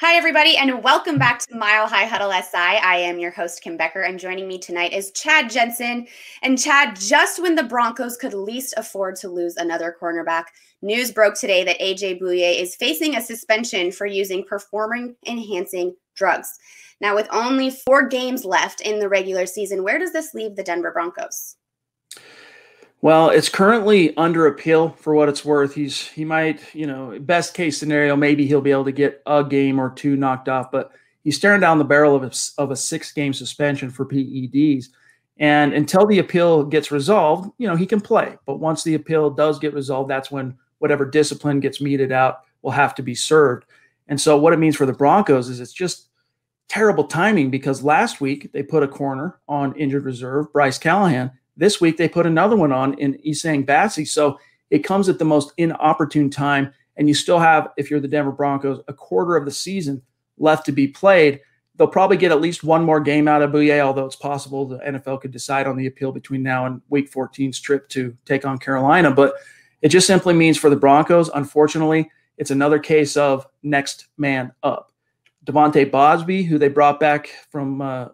Hi, everybody, and welcome back to Mile High Huddle SI. I am your host, Kim Becker, and joining me tonight is Chad Jensen. And Chad, just when the Broncos could least afford to lose another cornerback, news broke today that A.J. Bouye is facing a suspension for using performance-enhancing drugs. Now, with only 4 games left in the regular season, where does this leave the Denver Broncos? Well, it's currently under appeal for what it's worth. He might, best case scenario, maybe he'll be able to get a game or two knocked off, but he's staring down the barrel of a 6-game suspension for PEDs. And until the appeal gets resolved, he can play. But once the appeal does get resolved, that's when whatever discipline gets meted out will have to be served. And so what it means for the Broncos is it's just terrible timing, because last week they put a corner on injured reserve, Bryce Callahan. This week, they put another one on in Isang Batsey. So it comes at the most inopportune time. And you still have, if you're the Denver Broncos, a quarter of the season left to be played. They'll probably get at least one more game out of Bouye, although it's possible the NFL could decide on the appeal between now and Week 14's trip to take on Carolina. But it just simply means for the Broncos, unfortunately, it's another case of next man up. Devontae Bosby, who they brought back from the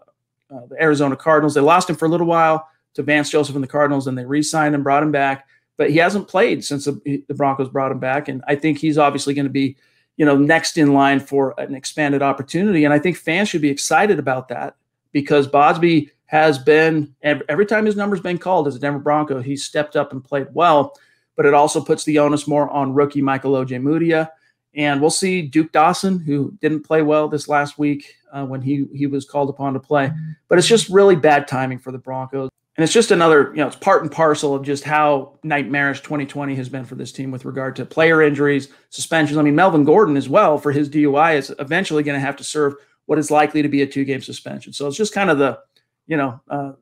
Arizona Cardinals, they lost him for a little while to Vance Joseph and the Cardinals, and they re-signed him, brought him back. But he hasn't played since the Broncos brought him back. And I think he's obviously going to be, next in line for an expanded opportunity. And I think fans should be excited about that, because Bosby has been, every time his number's been called as a Denver Bronco, he's stepped up and played well. But it also puts the onus more on rookie Michael Ojemudia. And we'll see Duke Dawson, who didn't play well this last week when he was called upon to play. But it's just really bad timing for the Broncos. And it's just another, it's part and parcel of just how nightmarish 2020 has been for this team with regard to player injuries, suspensions. I mean, Melvin Gordon as well, for his DUI, is eventually going to have to serve what is likely to be a 2-game suspension. So it's just kind of the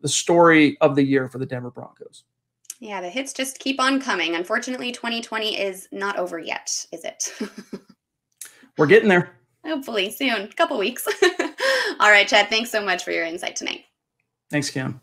story of the year for the Denver Broncos. Yeah, the hits just keep on coming. Unfortunately, 2020 is not over yet, is it? We're getting there. Hopefully soon, a couple weeks. All right, Chad, thanks so much for your insight tonight. Thanks, Kim.